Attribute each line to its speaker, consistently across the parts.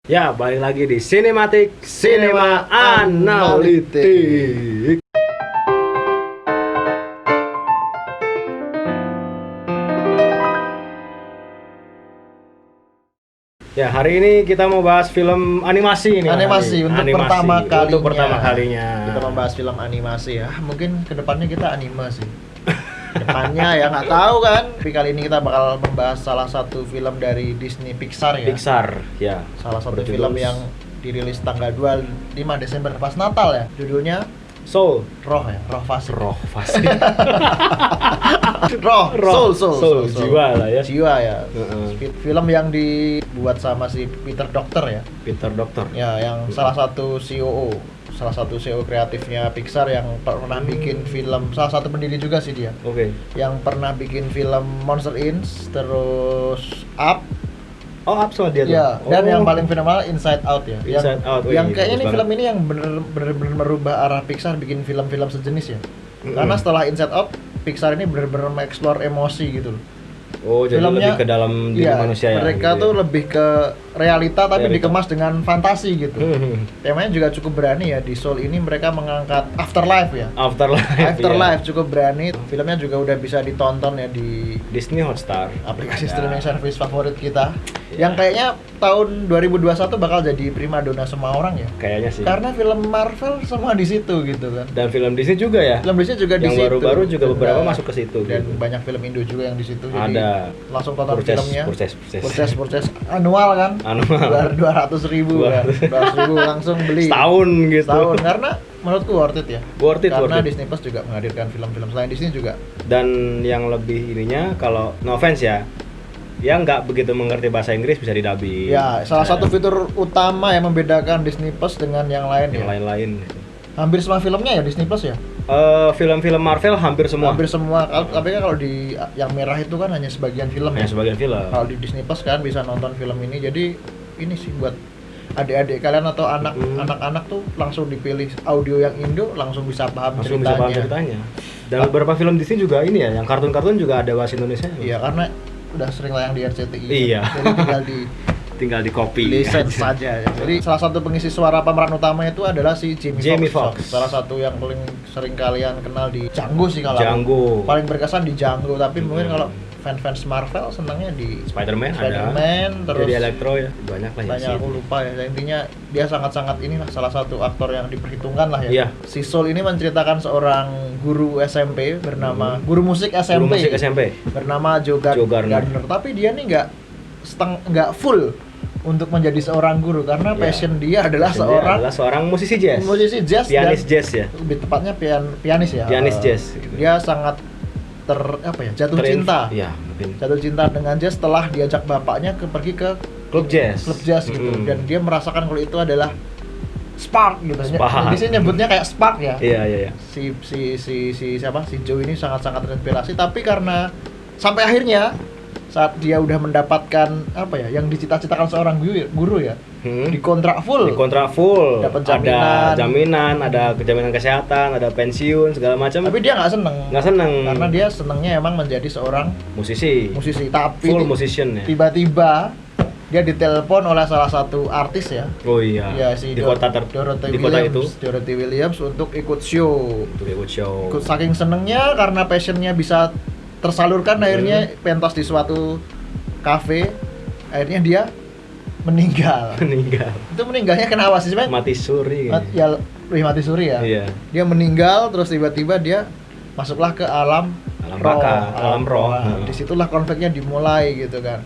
Speaker 1: Ya, balik lagi di Sinematik Cinema Analitik. Ya, hari ini kita mau bahas film animasi ini.
Speaker 2: Animasi untuk pertama kalinya.
Speaker 1: Untuk pertama kalinya.
Speaker 2: Kita membahas film animasi ya. Mungkin kedepannya kita anime sih. Depannya ya nggak tahu kan. Tapi kali ini kita bakal membahas salah satu film dari Disney Pixar ya.
Speaker 1: Pixar, ya.
Speaker 2: Salah satu film yang dirilis tanggal 25 Desember pas Natal ya. Judulnya
Speaker 1: Soul.
Speaker 2: Roh ya, Roh Fasih.
Speaker 1: Roh Fasih.
Speaker 2: Soul.
Speaker 1: Jiwa lah ya.
Speaker 2: Jiwa ya. Film yang dibuat sama si Peter Docter ya.
Speaker 1: Peter Docter.
Speaker 2: Ya, yang salah satu CEO kreatifnya Pixar yang pernah bikin film, salah satu pendiri juga sih dia.
Speaker 1: Oke.
Speaker 2: Yang pernah bikin film Monster Inc, terus Up.
Speaker 1: Oh, Up sama dia tuh.
Speaker 2: Ya, dan yang paling fenomenal Inside Out ya.
Speaker 1: Inside Out.
Speaker 2: Yang kayaknya ini film ini yang bener-bener merubah arah Pixar bikin film-film sejenis ya. Karena setelah Inside Out, Pixar ini bener-bener mengeksplor emosi gitu loh.
Speaker 1: Oh, jadi
Speaker 2: filmnya,
Speaker 1: lebih ke dalam diri manusia ya.
Speaker 2: Mereka
Speaker 1: gitu
Speaker 2: tuh
Speaker 1: ya?
Speaker 2: lebih ke realita tapi dikemas dengan fantasi gitu. Temanya juga cukup berani ya. Di Soul ini mereka mengangkat afterlife ya. Afterlife cukup berani. Filmnya juga udah bisa ditonton ya di
Speaker 1: Disney Hotstar,
Speaker 2: aplikasi streaming service favorit kita. Yang kayaknya tahun 2021 bakal jadi primadona semua orang ya.
Speaker 1: Kayaknya sih.
Speaker 2: Karena film Marvel semua di situ gitu kan.
Speaker 1: Dan film Disney juga ya.
Speaker 2: Film Disney juga di situ.
Speaker 1: Yang baru-baru juga beberapa masuk ke situ.
Speaker 2: Dan
Speaker 1: gitu.
Speaker 2: banyak film Indo juga yang di situ. Jadi
Speaker 1: ada.
Speaker 2: Langsung tonton filmnya.
Speaker 1: Purchase
Speaker 2: Annual kan.
Speaker 1: Annual.
Speaker 2: 200.000 kan. 200.000 langsung beli.
Speaker 1: Setahun gitu.
Speaker 2: Setahun karena menurutku worth it ya. Karena
Speaker 1: Worth it.
Speaker 2: Disney Plus juga menghadirkan film-film selain Disney juga.
Speaker 1: Dan yang lebih ininya kalau no offense ya, yang nggak begitu mengerti bahasa Inggris bisa didubbing.
Speaker 2: Ya, salah satu fitur utama yang membedakan Disney Plus dengan yang lain
Speaker 1: yang
Speaker 2: ya.
Speaker 1: lain-lain.
Speaker 2: Hampir semua filmnya ya Disney Plus ya.
Speaker 1: Film-film Marvel hampir semua.
Speaker 2: Hampir semua. Tapi kan kalau di yang merah itu kan hanya sebagian film
Speaker 1: Hanya
Speaker 2: ya.
Speaker 1: sebagian film.
Speaker 2: Kalau di Disney Plus kan bisa nonton film ini. Jadi ini sih buat adik-adik kalian atau anak-anak tuh langsung dipilih audio yang Indo langsung bisa paham
Speaker 1: Langsung
Speaker 2: ceritanya.
Speaker 1: bisa paham ceritanya. Dan beberapa film Disney juga ini ya, yang kartun-kartun juga ada bahasa Indonesia.
Speaker 2: Iya, karena udah sering tayang di RCTI.
Speaker 1: Iya.
Speaker 2: Jadi
Speaker 1: tinggal di copy
Speaker 2: license saja. Jadi salah satu pengisi suara pemeran utama itu adalah si Jamie Foxx. Salah satu yang paling sering kalian kenal di Django sih kalau
Speaker 1: Django.
Speaker 2: paling berkesan di Django, tapi mungkin kalau fans Marvel senangnya di
Speaker 1: Spider-Man ada.
Speaker 2: terus
Speaker 1: jadi Electro ya, banyak lah ya.
Speaker 2: Banyak aku lupa ya. Intinya dia sangat-sangat inilah salah satu aktor yang diperhitungkan lah ya.
Speaker 1: Iya.
Speaker 2: Si Soul ini menceritakan seorang guru SMP bernama guru musik SMP. Bernama Joe Gardner. Tapi dia nih nggak full untuk menjadi seorang guru karena passion dia adalah
Speaker 1: seorang musisi jazz. Pianis jazz ya.
Speaker 2: Lebih tepatnya pianis ya.
Speaker 1: Pianis jazz. Gitu.
Speaker 2: Dia sangat jatuh cinta.
Speaker 1: Iya, mungkin.
Speaker 2: Jatuh cinta dengan jazz setelah diajak bapaknya pergi ke
Speaker 1: klub jazz
Speaker 2: gitu. Dan dia merasakan kalau itu adalah spark gitu. Di sini nyebutnya kayak spark ya.
Speaker 1: Iya.
Speaker 2: Si Joe ini sangat-sangat terinspirasi, tapi karena sampai akhirnya saat dia udah mendapatkan yang dicita-citakan seorang guru ya, dikontrak full, dapat
Speaker 1: jaminan, ada jaminan kesehatan, ada pensiun segala macam.
Speaker 2: Tapi dia nggak seneng karena dia senengnya emang menjadi seorang musisi. Tapi
Speaker 1: full musician ya.
Speaker 2: Tiba-tiba dia ditelepon oleh salah satu artis ya.
Speaker 1: Oh iya.
Speaker 2: Ya, si Dorothy Williams untuk ikut show. Saking senengnya karena passionnya bisa tersalurkan, akhirnya pentas di suatu kafe, akhirnya dia meninggal. Itu meninggalnya kenapa sih sebenarnya?
Speaker 1: Mati suri
Speaker 2: ya.
Speaker 1: Iya.
Speaker 2: Dia meninggal terus tiba-tiba dia masuklah ke alam roh. Disitulah konfliknya dimulai gitu kan.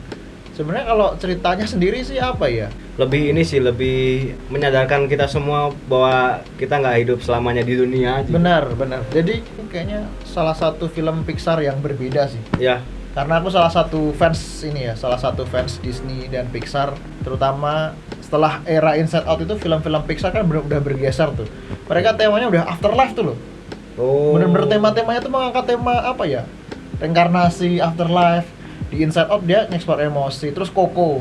Speaker 2: Sebenarnya kalau ceritanya sendiri sih apa ya?
Speaker 1: Lebih menyadarkan kita semua bahwa kita nggak hidup selamanya di dunia aja.
Speaker 2: Benar. Jadi kayaknya salah satu film Pixar yang berbeda sih.
Speaker 1: Ya.
Speaker 2: Karena aku salah satu fans Disney dan Pixar, terutama setelah era Inside Out itu film-film Pixar kan udah bergeser tuh. Mereka temanya udah afterlife tuh loh.
Speaker 1: Oh.
Speaker 2: Bener-bener temanya tuh mengangkat tema reinkarnasi, afterlife. Di Inside Out dia ngeksplor emosi. Terus Coco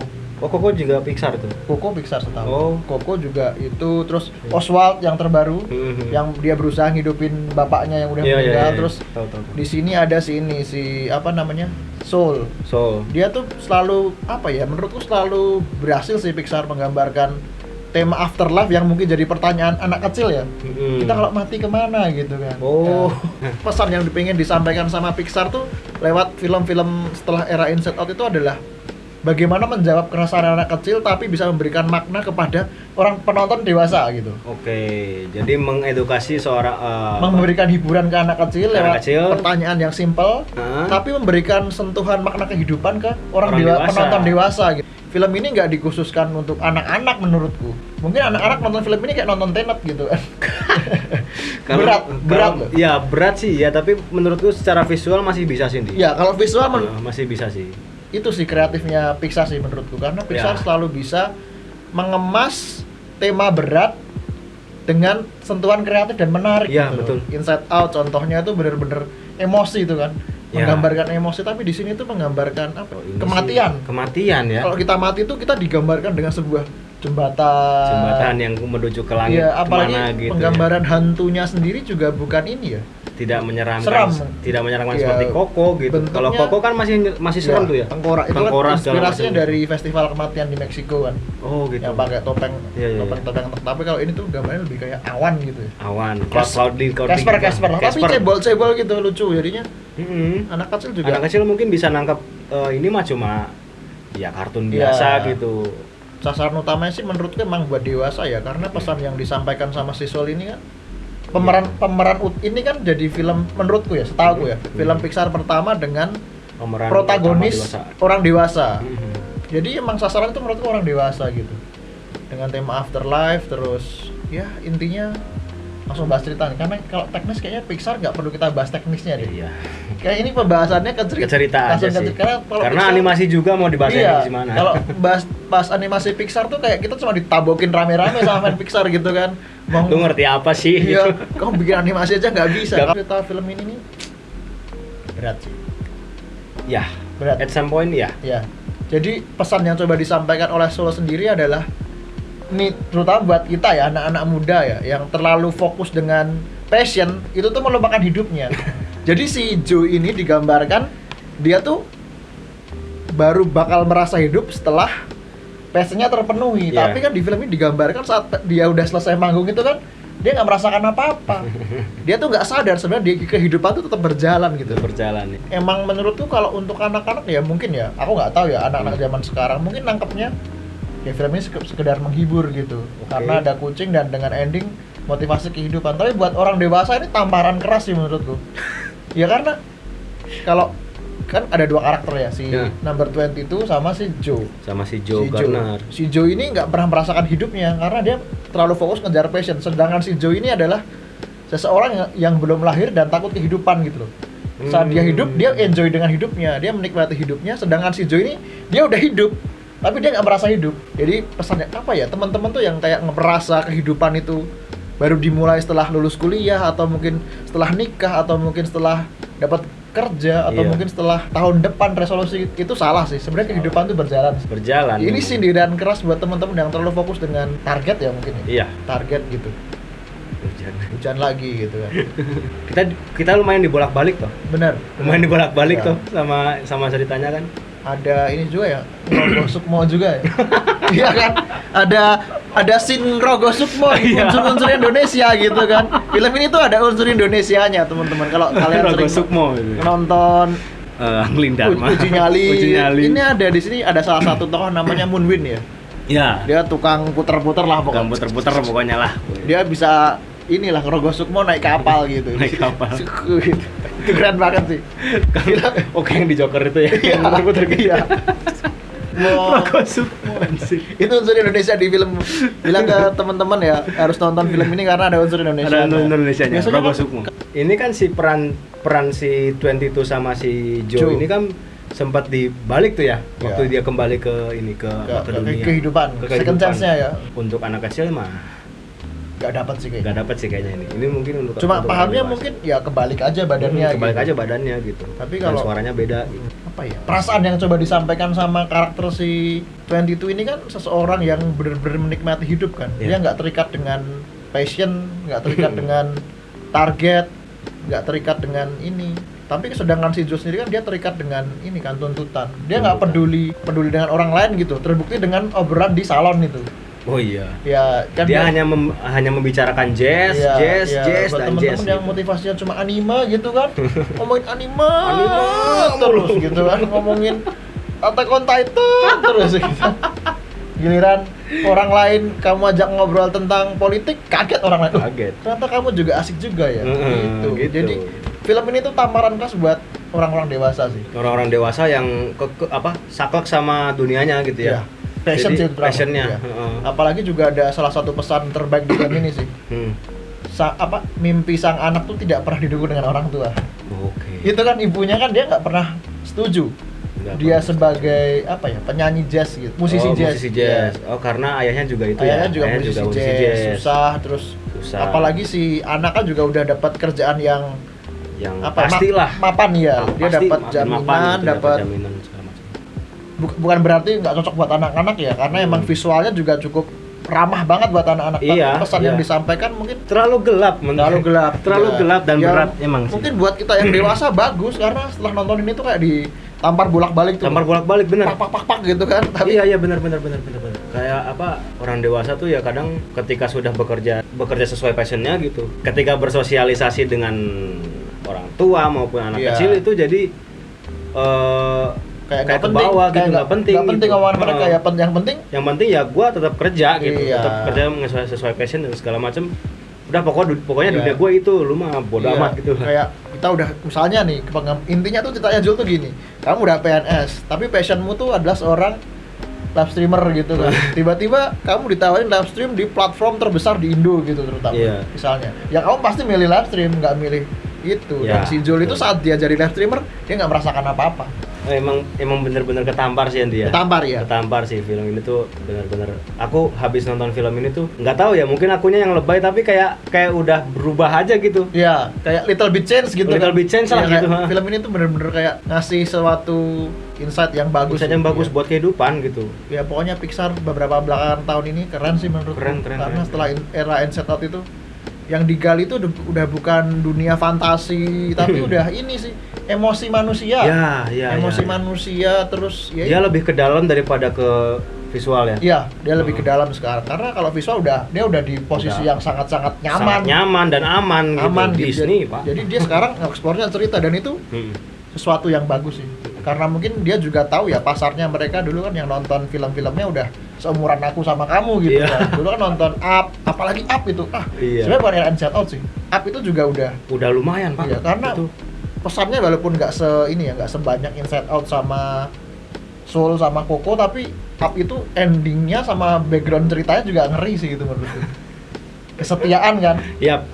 Speaker 1: juga Pixar tuh.
Speaker 2: Coco Pixar setahu.
Speaker 1: Oh.
Speaker 2: Coco juga itu. Terus Oswald yang terbaru, yang dia berusaha ngidupin bapaknya yang udah meninggal. Terus
Speaker 1: tahu.
Speaker 2: di sini ada si Soul. Dia tuh selalu apa ya? Menurutku selalu berhasil sih Pixar menggambarkan tema afterlife yang mungkin jadi pertanyaan anak kecil ya. Kita kalau mati kemana gitu kan. Ya, pesan yang pengen disampaikan sama Pixar tuh lewat film-film setelah era Inside Out itu adalah bagaimana menjawab keresahan anak kecil tapi bisa memberikan makna kepada orang penonton dewasa gitu.
Speaker 1: Oke, jadi mengedukasi seorang
Speaker 2: memberikan hiburan ke anak kecil lewat pertanyaan yang simpel, tapi memberikan sentuhan makna kehidupan ke orang dewasa. Penonton dewasa gitu. Film ini nggak dikhususkan untuk anak-anak menurutku. Mungkin anak-anak nonton film ini kayak nonton Tenet gitu kan. berat.
Speaker 1: Ya berat sih ya, tapi menurutku secara visual masih bisa sih.
Speaker 2: Ya kalau visual
Speaker 1: masih bisa sih.
Speaker 2: Itu sih kreatifnya Pixar sih menurutku, karena Pixar selalu bisa mengemas tema berat dengan sentuhan kreatif dan menarik
Speaker 1: gitu.
Speaker 2: Betul. Inside Out contohnya itu bener-bener emosi itu kan. Menggambarkan emosi, tapi di sini tuh menggambarkan apa? Kematian ya. Kalau kita mati itu kita digambarkan dengan sebuah jembatan
Speaker 1: yang menuju ke langit.
Speaker 2: Iya, apalagi gitu penggambaran hantunya sendiri juga bukan ini ya.
Speaker 1: Tidak menyeramkan seperti Coco gitu. Kalau Coco kan masih seram tuh ya.
Speaker 2: Tengkorak itu kan inspirasinya dari festival kematian di Meksiko kan.
Speaker 1: Oh gitu.
Speaker 2: Yang pakai topeng. Tapi kalau ini tuh gambarnya lebih kayak awan gitu ya.
Speaker 1: Awan.
Speaker 2: Casper. Tapi cebol gitu lucu jadinya. Anak kecil juga.
Speaker 1: Anak kecil mungkin bisa nangkep ini mah cuma ya kartun biasa gitu.
Speaker 2: Sasaran utamanya sih menurutku emang buat dewasa ya, karena pesan yang disampaikan sama si Soul ini kan pemeran ini kan jadi film menurutku ya, setahu ya, film Pixar pertama dengan pemeran protagonis orang dewasa. Jadi emang sasaran itu menurutku orang dewasa gitu. Dengan tema afterlife, terus ya intinya langsung bahas cerita nih. Karena kalau teknis kayaknya Pixar nggak perlu kita bahas teknisnya deh.
Speaker 1: Iya.
Speaker 2: Kayak ini pembahasannya ke cerita
Speaker 1: aja sih.
Speaker 2: Karena
Speaker 1: Pixar, animasi juga mau dibahas gimana.
Speaker 2: Kalau bahas animasi Pixar tuh kayak kita cuma ditabokin rame-rame sama main Pixar gitu kan.
Speaker 1: Lu ngerti apa sih?
Speaker 2: Iya, kamu bikin animasi aja nggak bisa. Cerita film ini nih berat sih.
Speaker 1: Ya, berat. At some point ya.
Speaker 2: Ya. Jadi pesan yang coba disampaikan oleh Solo sendiri adalah ini terutama buat kita ya, anak-anak muda ya, yang terlalu fokus dengan passion itu tuh melupakan hidupnya. Jadi si Joe ini digambarkan dia tuh baru bakal merasa hidup setelah passionnya terpenuhi. Tapi kan di film ini digambarkan saat dia udah selesai manggung itu kan dia nggak merasakan apa-apa. Dia tuh nggak sadar sebenarnya kehidupan tuh tetap berjalan gitu.
Speaker 1: Berjalan. Ya.
Speaker 2: Emang menurutku kalau untuk anak-anak ya mungkin ya, aku nggak tahu ya anak-anak zaman sekarang mungkin nangkepnya ya film ini sekedar menghibur gitu. Karena ada kucing dan dengan ending motivasi kehidupan. Tapi buat orang dewasa ini tamparan keras sih menurutku. Ya karena kalau kan ada dua karakter ya, si Number 22 sama si Joe. Garner. Si Joe ini nggak pernah merasakan hidupnya karena dia terlalu fokus ngejar passion. Sedangkan si Joe ini adalah seseorang yang belum lahir dan takut kehidupan gitu loh. Saat dia hidup, dia enjoy dengan hidupnya, dia menikmati hidupnya. Sedangkan si Joe ini dia udah hidup, tapi dia nggak merasa hidup. Jadi pesannya apa ya, teman-teman tuh yang kayak ngerasa kehidupan itu baru dimulai setelah lulus kuliah, atau mungkin setelah nikah, atau mungkin setelah dapat kerja, atau mungkin setelah tahun depan resolusi, itu salah sih. Sebenarnya kehidupan itu berjalan. Ini sindiran keras buat teman-teman yang terlalu fokus dengan target ya mungkin ya.
Speaker 1: Iya.
Speaker 2: Target gitu. Hujan lagi gitu kan.
Speaker 1: kita lumayan dibolak-balik toh.
Speaker 2: Benar.
Speaker 1: Lumayan dibolak-balik toh sama ceritanya kan.
Speaker 2: Ada ini juga ya, Rogo Sukmo juga ya. Iya kan? Ada scene Rogo Sukmo, unsur-unsur Indonesia gitu kan. Film ini tuh ada unsur Indonesianya, teman-teman. Kalau kalian sering nonton
Speaker 1: Anglin Dharma,
Speaker 2: Uji Nyali. Ini ada di sini ada salah satu tokoh namanya Moonwind ya.
Speaker 1: Iya.
Speaker 2: Dia tukang puter-puter lah pokoknya.
Speaker 1: Tukang puter-puter pokoknya lah.
Speaker 2: Dia bisa inilah Rogo Sukmo naik kapal gitu.
Speaker 1: Naik kapal.
Speaker 2: Itu keren banget sih.
Speaker 1: Oke, yang di Joker itu ya.
Speaker 2: Yang puter-puter gitu.
Speaker 1: Rogo Sukmo sih.
Speaker 2: Itu unsur Indonesia di film. Bilang ke teman-teman ya, harus nonton film ini karena ada unsur Indonesia.
Speaker 1: Ada unsur Indonesianya. Rogo Sukmo. Ini kan si peran si 22 sama si Joe ini kan sempat dibalik tuh ya, waktu dia kembali ke dunia.
Speaker 2: Kehidupan. Second chance-nya ya.
Speaker 1: Untuk anak kecil mah
Speaker 2: Gak dapat sih kayaknya ini. Ini mungkin untuk cuma pahamnya mungkin ya kebalik aja badannya.
Speaker 1: Aja badannya gitu.
Speaker 2: Tapi kalau
Speaker 1: suaranya beda gitu.
Speaker 2: Apa ya? Perasaan yang coba disampaikan sama karakter si 22 ini kan seseorang yang benar-benar menikmati hidup kan. Dia nggak terikat dengan passion, nggak terikat dengan target, nggak terikat dengan ini. Tapi sedangkan si Joe sendiri kan dia terikat dengan ini kan tuntutan. Dia nggak peduli dengan orang lain gitu. Terbukti dengan obrolan di salon itu.
Speaker 1: Oh iya.
Speaker 2: Ya kan
Speaker 1: dia hanya membicarakan jazz dan jazz.
Speaker 2: Teman-teman yang motivasinya cuma anime gitu kan. Ngomongin anime terus gitu kan, ngomongin Attack on Titan terus gitu. Giliran orang lain kamu ajak ngobrol tentang politik, kaget orang lain.
Speaker 1: Kaget.
Speaker 2: Ternyata kamu juga asik juga ya. Gitu. Jadi film ini tuh tamparan kelas buat orang-orang dewasa sih.
Speaker 1: Orang-orang dewasa yang saklek sama dunianya gitu ya.
Speaker 2: Passion sih,
Speaker 1: passionnya.
Speaker 2: Ya. Apalagi juga ada salah satu pesan terbaik di film ini sih. Mimpi sang anak tuh tidak pernah didukung dengan orang tua.
Speaker 1: Oke.
Speaker 2: Itu kan ibunya kan dia nggak pernah setuju. Dia sebagai penyanyi jazz gitu, musisi jazz.
Speaker 1: Ya. Oh, karena ayahnya juga itu
Speaker 2: ayahnya juga musisi jazz. Susah. Apalagi si anak kan juga udah dapat kerjaan yang
Speaker 1: pastilah
Speaker 2: mapan ya. Dia dapat jaminan, dapat bukan berarti nggak cocok buat anak-anak ya, karena emang visualnya juga cukup ramah banget buat anak-anak. Pesan yang disampaikan mungkin
Speaker 1: terlalu gelap dan berat emang sih.
Speaker 2: Mungkin buat kita yang dewasa bagus, karena setelah nonton ini tuh kayak ditampar bolak-balik
Speaker 1: bener.
Speaker 2: Pak gitu kan. Tapi
Speaker 1: iya bener. Kayak orang dewasa tuh ya kadang ketika sudah bekerja sesuai passionnya gitu. Ketika bersosialisasi dengan orang tua maupun anak kecil itu jadi kayak ke bawah gitu, nggak penting
Speaker 2: omongan mereka.
Speaker 1: Yang penting ya gue tetap kerja gitu, tetap kerja sesuai passion dan segala macam. Udah pokoknya dunia gue itu, lu mah bodo amat gitu.
Speaker 2: Kayak kita udah misalnya nih, intinya tuh ceritanya Jul tuh gini, kamu udah PNS tapi passionmu tuh adalah seorang live streamer gitu kan. Tiba-tiba kamu ditawarin live stream di platform terbesar di Indo gitu terutama. Misalnya, ya kamu pasti milih live stream, nggak milih itu. Dan si Jul itu saat dia jadi live streamer, dia nggak merasakan apa-apa.
Speaker 1: Emang bener-bener ketampar sih dia. Ketampar sih film ini tuh bener-bener. Aku habis nonton film ini tuh nggak tahu ya, mungkin akunya yang lebay tapi kayak udah berubah aja gitu.
Speaker 2: Iya, kayak little bit change gitu.
Speaker 1: Little bit change lah gitu.
Speaker 2: Film ini tuh bener-bener kayak ngasih suatu insight yang bagus.
Speaker 1: Buat kehidupan gitu.
Speaker 2: Ya pokoknya Pixar beberapa belakangan tahun ini keren sih menurutku.
Speaker 1: Keren.
Speaker 2: Karena setelah era Inside Out itu yang digali itu udah bukan dunia fantasi tapi udah ini sih emosi manusia. Emosi manusia terus ya.
Speaker 1: Dia lebih ke dalam daripada ke visual ya.
Speaker 2: Iya, dia lebih ke dalam sekarang. Karena kalau visual dia udah di posisi yang sangat-sangat nyaman.
Speaker 1: Sangat nyaman dan aman
Speaker 2: gitu.
Speaker 1: Disney, Pak.
Speaker 2: Jadi dia sekarang ekspornya cerita dan itu sesuatu yang bagus sih. Karena mungkin dia juga tahu ya pasarnya mereka dulu kan yang nonton film-filmnya udah seumuran aku sama kamu gitu kan. Dulu kan nonton Up, apalagi Up itu. Sebenarnya bukan era Inside Out sih. Up itu juga udah
Speaker 1: lumayan, Pak.
Speaker 2: Iya, karena itu pesannya walaupun nggak sebanyak Inside Out sama Soul sama Coco, tapi Up itu endingnya sama background ceritanya juga ngeri sih gitu menurutku. Kesetiaan kan,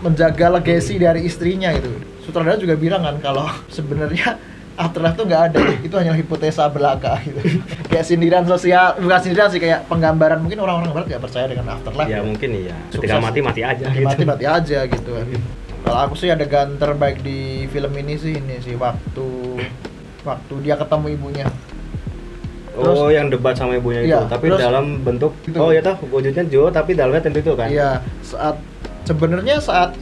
Speaker 2: menjaga legacy dari istrinya itu. Sutradara juga bilang kan kalau sebenarnya afterlife tuh nggak ada, itu hanya hipotesa belaka gitu. Kayak sindiran sosial, bukan sindiran sih, kayak penggambaran. Mungkin orang-orang barat nggak percaya dengan afterlife.
Speaker 1: Ya mungkin iya. Ketika mati aja.
Speaker 2: Mati aja gitu kan. Kalau aku sih adegan terbaik di film ini sih waktu dia ketemu ibunya. Terus,
Speaker 1: yang debat sama ibunya itu, tapi dalam bentuk itu. Oh ya toh, wujudnya Joe tapi dalamnya tentu itu kan.
Speaker 2: Iya, sebenarnya saat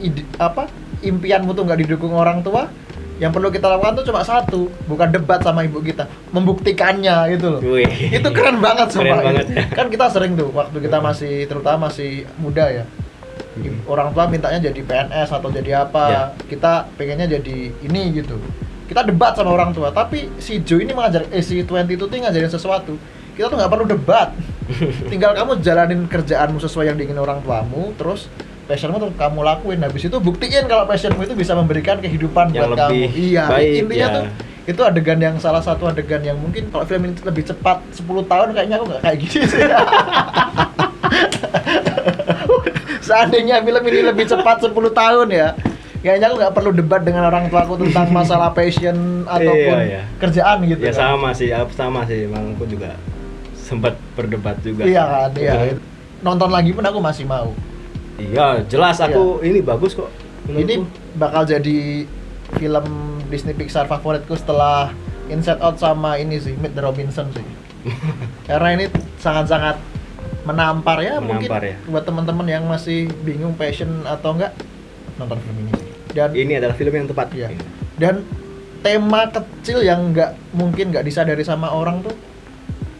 Speaker 2: impianmu tuh nggak didukung orang tua, yang perlu kita lakukan tuh cuma satu, bukan debat sama ibu kita, membuktikannya gitu loh. Itu keren banget sumpah. Kan kita sering tuh waktu kita terutama masih muda ya. Orang tua mintanya jadi PNS atau jadi apa, kita pengennya jadi ini gitu. Kita debat sama orang tua, tapi si Joe ini si 22 tuh ngajarin sesuatu. Kita tuh nggak perlu debat. Tinggal kamu jalanin kerjaanmu sesuai yang diingin orang tuamu, terus passionmu tuh kamu lakuin. Habis itu buktiin kalau passionmu itu bisa memberikan kehidupan
Speaker 1: yang
Speaker 2: buat
Speaker 1: lebih
Speaker 2: kamu. Iya,
Speaker 1: baik,
Speaker 2: intinya tuh itu adegan yang salah satu adegan yang mungkin kalau film ini lebih cepat 10 tahun kayaknya aku nggak kayak gini sih. Seandainya film ini lebih cepat 10 tahun ya, kayaknya aku nggak perlu debat dengan orang tua aku tentang masalah passion ataupun kerjaan gitu.
Speaker 1: Ya kan? sama sih, emang aku juga sempat berdebat juga.
Speaker 2: Iya kan, iya. Nonton lagi pun aku masih mau.
Speaker 1: Iya, jelas aku ini bagus kok.
Speaker 2: Menurutku. Ini bakal jadi film Disney Pixar favoritku setelah Inside Out sama ini sih, Meet the Robinson sih. Karena ini sangat-sangat menampar mungkin buat teman-teman yang masih bingung passion atau enggak, nonton film ini sih. Dan
Speaker 1: ini adalah film yang tepat.
Speaker 2: Iya. Dan tema kecil yang mungkin nggak disadari sama orang tuh,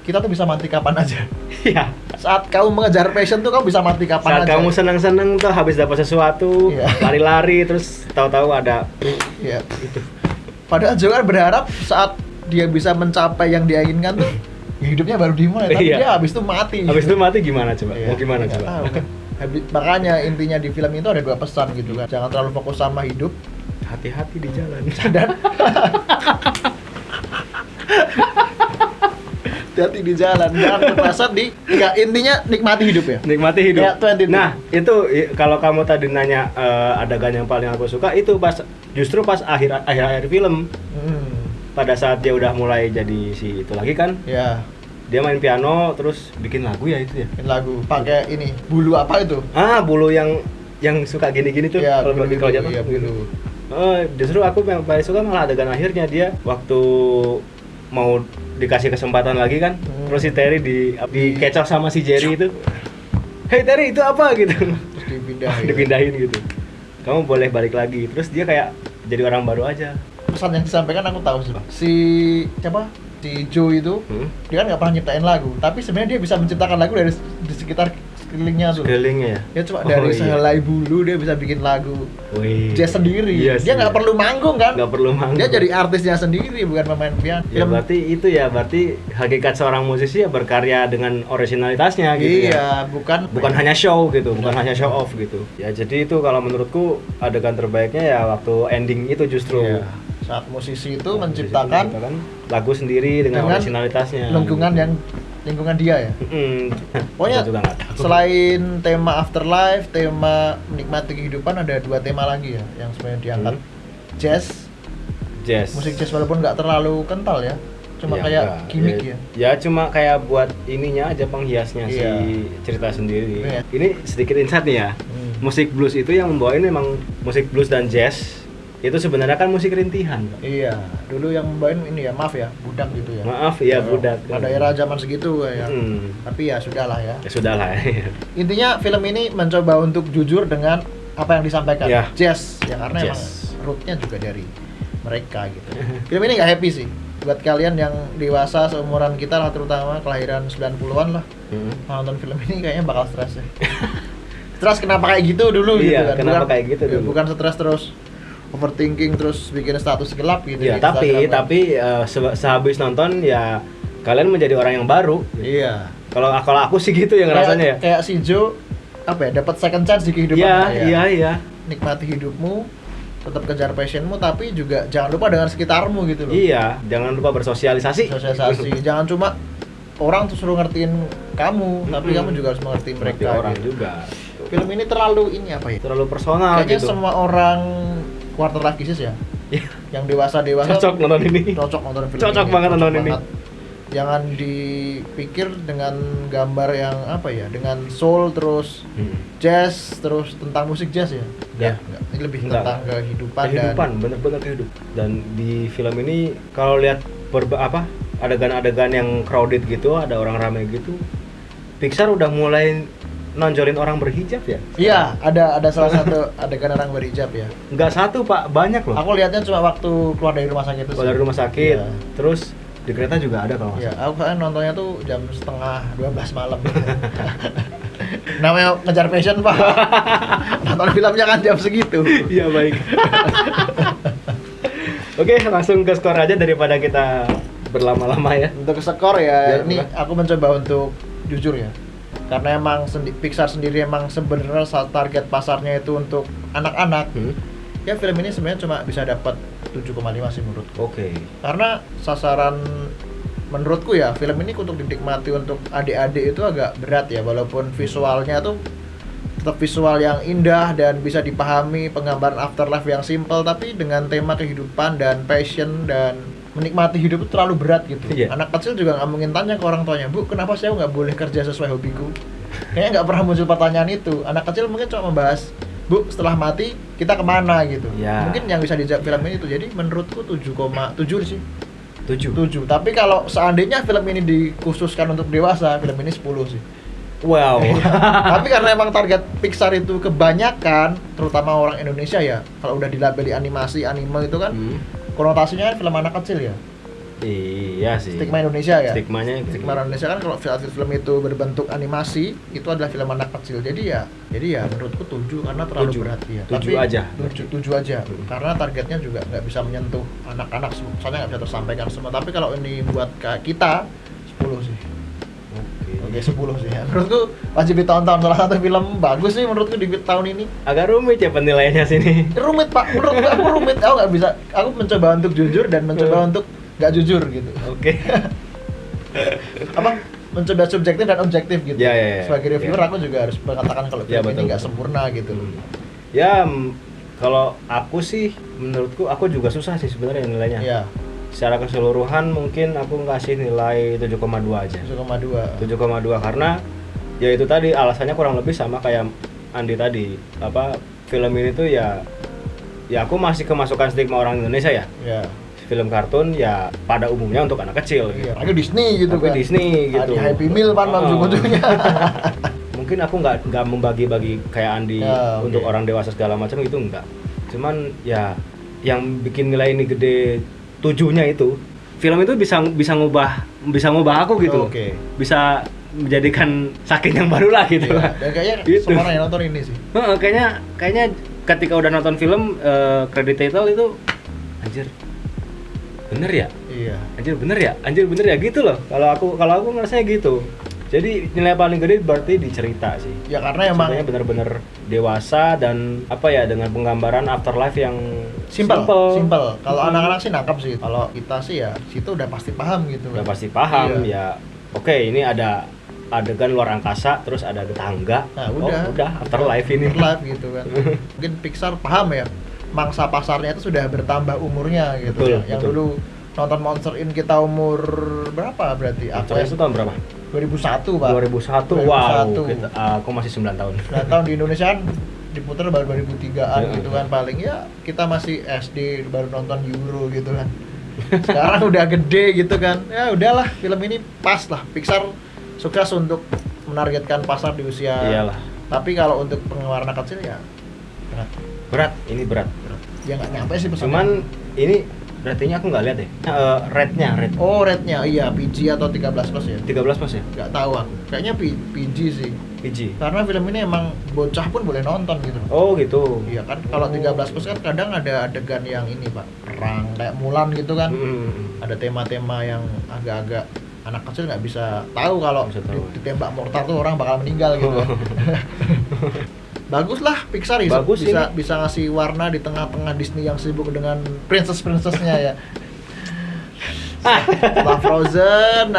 Speaker 2: kita tuh bisa mati kapan aja.
Speaker 1: Iya.
Speaker 2: Saat kamu mengejar passion tuh kamu bisa mati kapan
Speaker 1: Saat
Speaker 2: aja.
Speaker 1: Saat kamu senang-senang tuh habis dapat sesuatu, lari-lari terus tahu-tahu ada
Speaker 2: itu. Padahal Joe kan berharap saat dia bisa mencapai yang dia inginkan tuh hidupnya baru dimulai, tapi dia habis itu mati.
Speaker 1: Habis itu mati gimana coba? Mau gimana coba?
Speaker 2: Tahu. Makanya intinya di film itu ada 2 pesan gitu kan. Jangan terlalu fokus sama hidup.
Speaker 1: Hati-hati di jalan.
Speaker 2: Dan hati-hati di jalan. Jangan kepleset intinya nikmati hidup ya.
Speaker 1: Nikmati hidup.
Speaker 2: Ya,
Speaker 1: nah, itu kalau kamu tadi nanya adegan yang paling aku suka itu justru pas akhir film. Pada saat dia udah mulai jadi si itu lagi kan?
Speaker 2: Ya.
Speaker 1: Dia main piano terus bikin lagu ya itu ya.
Speaker 2: Bikin lagu pakai ini bulu apa itu?
Speaker 1: Bulu yang suka gini-gini tuh.
Speaker 2: Ya,
Speaker 1: kalau jatuh
Speaker 2: ya, bulu.
Speaker 1: Justru aku yang paling suka malah adegan akhirnya dia waktu mau dikasih kesempatan lagi kan, terus si Terry dikecoh sama si Jerry itu. Hey Terry, itu apa gitu?
Speaker 2: Terus
Speaker 1: dipindahin gitu. Kamu boleh balik lagi. Terus dia kayak jadi orang baru aja.
Speaker 2: Pesan yang disampaikan aku tahu sih. Si Joe itu dia kan nggak pernah nyiptain lagu, tapi sebenarnya dia bisa menciptakan lagu dari di sekitar sekelilingnya tuh.
Speaker 1: Sekelilingnya ya?
Speaker 2: Dia cuma dari sehelai bulu dia bisa bikin lagu jazz sendiri.
Speaker 1: Yes,
Speaker 2: dia nggak perlu manggung kan?
Speaker 1: Nggak perlu manggung.
Speaker 2: Dia jadi artisnya sendiri, bukan pemain piano.
Speaker 1: Ya berarti hakikat seorang musisi ya berkarya dengan originalitasnya gitu.
Speaker 2: Iya,
Speaker 1: bukan hanya show gitu, bukan hanya show off gitu. Ya jadi itu kalau menurutku adegan terbaiknya ya waktu ending itu justru.
Speaker 2: Iya. Saat musisi itu menciptakan
Speaker 1: lagu sendiri dengan originalitasnya.
Speaker 2: Lingkungan dia ya. Pokoknya selain tema afterlife, tema menikmati kehidupan, ada 2 tema lagi ya yang sebenarnya diangkat. Jazz. Musik jazz walaupun nggak terlalu kental ya. Cuma kayak gimmick ya. Ya
Speaker 1: cuma kayak buat ininya aja penghiasnya si cerita sendiri. Ini sedikit insight nih ya. Musik blues itu yang membawain memang musik blues dan jazz. Itu sebenarnya kan musik rintihan.
Speaker 2: Iya, dulu yang main ini ya, budak gitu ya.
Speaker 1: Maaf ya, budak.
Speaker 2: Pada era zaman segitu ya. Tapi ya sudahlah ya.
Speaker 1: Ya sudahlah.
Speaker 2: Intinya film ini mencoba untuk jujur dengan apa yang disampaikan. Jazz, ya karena emang rootnya juga dari mereka gitu. Film ini nggak happy sih. Buat kalian yang dewasa seumuran kita lah, terutama kelahiran 90-an lah. Nonton film ini kayaknya bakal stres ya. Stres kenapa kayak gitu dulu gitu kan.
Speaker 1: Kenapa kayak gitu dulu.
Speaker 2: Bukan stres terus overthinking terus bikin status gelap gitu
Speaker 1: ya. Tapi sehabis nonton ya kalian menjadi orang yang baru.
Speaker 2: Iya.
Speaker 1: Kalau aku sih gitu yang rasanya ya.
Speaker 2: Kayak si Joe dapat second chance di kehidupan.
Speaker 1: Iya.
Speaker 2: Nikmati hidupmu, tetap kejar passionmu, tapi juga jangan lupa dengan sekitarmu gitu loh.
Speaker 1: Iya, jangan lupa bersosialisasi.
Speaker 2: Jangan cuma orang tuh suruh ngertiin kamu, tapi kamu juga harus mengerti mereka.
Speaker 1: Orang juga.
Speaker 2: Film ini terlalu
Speaker 1: terlalu personal.
Speaker 2: Kayaknya
Speaker 1: gitu.
Speaker 2: Semua orang quarter life crisis ya. Yang dewasa
Speaker 1: cocok nonton ini.
Speaker 2: Cocok nonton film
Speaker 1: cocok
Speaker 2: ini.
Speaker 1: Banget nonton ini.
Speaker 2: Jangan dipikir dengan gambar yang dengan soul terus jazz terus tentang musik jazz ya. Enggak. Ini lebih tentang kehidupan
Speaker 1: bener-bener kehidupan. Dan di film ini kalau lihat adegan-adegan yang crowded gitu, ada orang ramai gitu, Pixar udah mulai nonjolin orang berhijab ya?
Speaker 2: Iya, ada salah satu adegan orang berhijab ya.
Speaker 1: Enggak satu Pak, banyak loh.
Speaker 2: Aku lihatnya cuma waktu keluar dari rumah sakit itu.
Speaker 1: Keluar dari rumah sakit, terus di kereta juga ada kalau
Speaker 2: nggak salah. Iya, aku kan nontonnya tuh jam 11:30 malam. Namanya ngejar passion Pak. Nonton filmnya kan jam segitu.
Speaker 1: Iya baik. Oke, langsung ke skor aja daripada kita berlama-lama ya.
Speaker 2: Untuk skor ya ini aku mencoba untuk jujur ya. Karena emang Pixar sendiri emang sebenarnya target pasarnya itu untuk anak-anak. Ya film ini sebenarnya cuma bisa dapat 7,5 sih menurutku.
Speaker 1: Oke.
Speaker 2: Karena sasaran menurutku ya film ini untuk dinikmati untuk adik-adik itu agak berat ya, walaupun visualnya tuh tetap visual yang indah dan bisa dipahami, penggambaran afterlife yang simple, tapi dengan tema kehidupan dan passion dan menikmati hidup itu terlalu berat gitu. Anak kecil juga nggak mungkin tanya ke orang tuanya, Bu, kenapa saya nggak boleh kerja sesuai hobiku? Kayaknya nggak pernah muncul pertanyaan itu. Anak kecil mungkin cuma membahas, Bu, setelah mati kita kemana gitu. Mungkin yang bisa dijawab film ini itu. Jadi menurutku 7,7 sih. 7. Tapi kalau seandainya film ini dikhususkan untuk dewasa, film ini 10 sih.
Speaker 1: Wow.
Speaker 2: Tapi karena emang target Pixar itu kebanyakan, terutama orang Indonesia ya, kalau udah dilabeli animasi, anime itu kan konotasinya film anak kecil ya.
Speaker 1: Iya sih.
Speaker 2: Stigma Indonesia ya.
Speaker 1: Stigma
Speaker 2: Indonesia kan kalau film itu berbentuk animasi itu adalah film anak kecil. Jadi ya menurutku 7 karena terlalu berat ya.
Speaker 1: 7 aja.
Speaker 2: 7 aja. Karena targetnya juga nggak bisa menyentuh anak-anak, soalnya nggak bisa tersampaikan semua. Tapi kalau ini buat kita 10 sih. Oke, 10 sih ya. Menurutku wajib ditonton, salah satu film bagus sih menurutku di tahun ini.
Speaker 1: Agak rumit ya penilaiannya sini.
Speaker 2: Rumit Pak, menurutku aku rumit. Aku nggak bisa. Aku mencoba untuk jujur dan mencoba untuk nggak jujur gitu.
Speaker 1: Oke.
Speaker 2: Apa? Mencoba subjektif dan objektif gitu.
Speaker 1: Ya.
Speaker 2: Sebagai reviewer aku juga harus mengatakan kalau film ini nggak sempurna gitu.
Speaker 1: Ya, kalau aku sih menurutku aku juga susah sih sebenarnya nilainya.
Speaker 2: Iya.
Speaker 1: Secara keseluruhan mungkin aku ngasih nilai 7,2 aja. 7,2 karena ya itu tadi alasannya kurang lebih sama kayak Andi tadi. Apa film ini tuh ya aku masih kemasukan stigma orang Indonesia ya.
Speaker 2: Iya.
Speaker 1: Film kartun ya pada umumnya untuk anak kecil gitu.
Speaker 2: Iya, Disney gitu kan.
Speaker 1: Disney gitu.
Speaker 2: Di Happy Meal kan ujung-ujungnya.
Speaker 1: Mungkin aku nggak membagi-bagi kayak Andi untuk orang dewasa segala macam itu enggak. Cuman ya yang bikin nilai ini gede 7-nya itu film itu bisa ngubah aku gitu.
Speaker 2: Oke.
Speaker 1: Bisa menjadikan Sakin yang baru lah gitu.
Speaker 2: Iya. Dan kayaknya
Speaker 1: gitu.
Speaker 2: semua orang yang nonton ini sih.
Speaker 1: Kayaknya ketika udah nonton film credit title itu anjir bener ya?
Speaker 2: Iya.
Speaker 1: Anjir bener ya gitu loh. Kalau aku ngerasanya gitu. Jadi nilai paling gede berarti di cerita sih.
Speaker 2: Ya karena emang
Speaker 1: bener-bener dewasa dan apa ya dengan penggambaran afterlife yang
Speaker 2: simple. Kalau anak-anak sih nangkap sih. Kalau kita sih ya situ udah pasti paham gitu.
Speaker 1: Udah pasti paham
Speaker 2: iya.
Speaker 1: Ya. Oke, ini ada adegan luar angkasa, terus ada tetangga.
Speaker 2: Nah, udah
Speaker 1: afterlife ini.
Speaker 2: Afterlife gitu kan. Mungkin Pixar paham ya. Mangsa pasarnya itu sudah bertambah umurnya gitu.
Speaker 1: Betul,
Speaker 2: Yang dulu nonton Monster Inc kita umur berapa berarti?
Speaker 1: Monster Inc itu tahun berapa?
Speaker 2: 2001 Pak.
Speaker 1: 2001. Wow. Aku masih 9 tahun.
Speaker 2: 9 tahun di Indonesia kan diputar baru 2003-an gitu kan paling ya kita masih SD baru nonton Euro gitu kan. Sekarang udah gede gitu kan. Ya udahlah film ini pas lah. Pixar sukses untuk menargetkan pasar di usia.
Speaker 1: Iyalah.
Speaker 2: Tapi kalau untuk penggemar anak kecil ya
Speaker 1: berat.
Speaker 2: Ya nggak nyampe sih pesannya.
Speaker 1: Cuman ini ratingnya aku nggak lihat deh. Rate-nya.
Speaker 2: Oh, rate-nya iya PG atau 13 plus ya?
Speaker 1: 13 plus ya?
Speaker 2: Nggak tahu aku. Kayaknya PG sih.
Speaker 1: PG.
Speaker 2: Karena film ini emang bocah pun boleh nonton gitu.
Speaker 1: Oh gitu.
Speaker 2: Iya kan. Kalau 13 plus kan kadang ada adegan yang ini Pak, perang kayak Mulan gitu kan. Ada tema-tema yang agak-agak anak kecil nggak bisa tahu kalau ditembak mortar tuh orang bakal meninggal gitu. Bagus lah Pixar bisa ngasih warna di tengah-tengah Disney yang sibuk dengan princess-princessnya ya. Setelah Frozen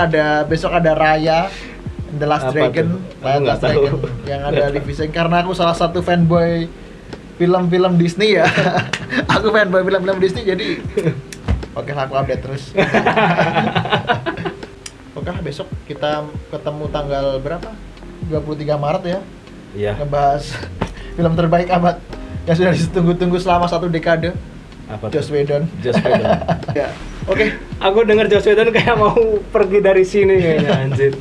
Speaker 2: besok ada Raya The Last Dragon yang ada di Vising karena aku salah satu fanboy film-film Disney ya. Aku fanboy film-film Disney jadi oke lah aku update terus. Oke lah besok kita ketemu tanggal berapa? 23 Maret ya.
Speaker 1: Iya.
Speaker 2: Ngebahas film terbaik abad yang sudah ditunggu-tunggu selama 1 dekade.
Speaker 1: Apa
Speaker 2: Joss Whedon. Ya. Oke.
Speaker 1: Aku dengar Joss Whedon kayak mau pergi dari sini kayaknya anjir.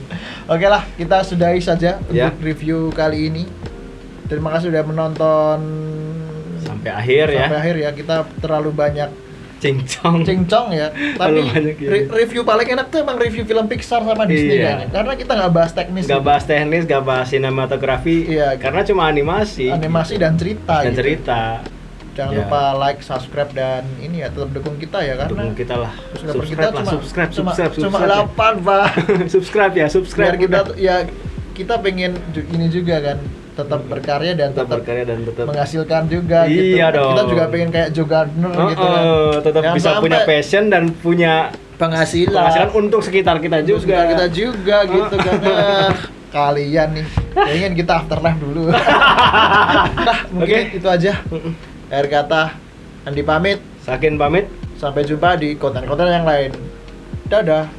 Speaker 2: Oke lah, kita sudahi saja untuk review kali ini. Terima kasih sudah menonton
Speaker 1: sampai akhir ya.
Speaker 2: Sampai akhir ya. Kita terlalu banyak cincong ya. Tapi review paling enak tuh emang review film Pixar sama Disney kayaknya. Karena kita nggak bahas teknis.
Speaker 1: Nggak bahas sinematografi.
Speaker 2: Iya.
Speaker 1: Karena cuma animasi
Speaker 2: dan cerita. Jangan
Speaker 1: Ya.
Speaker 2: lupa like, subscribe dan ini ya tetap dukung kita ya karena
Speaker 1: dukung kita lah.
Speaker 2: Subscribe cuma 8 Pak.
Speaker 1: subscribe.
Speaker 2: Biar kita kita pengen ini juga kan tetap berkarya dan tetap menghasilkan juga gitu.
Speaker 1: Iya dong.
Speaker 2: Kita juga pengen kayak Joe Gardner gitu kan.
Speaker 1: Tetap bisa punya passion dan punya penghasilan untuk sekitar kita juga.
Speaker 2: Gitu kan. Kalian nih pengen kita afterlife dulu. Nah, mungkin itu aja. Akhir kata, Andi pamit,
Speaker 1: Sakin pamit.
Speaker 2: sampai jumpa di konten-konten yang lain. Dadah.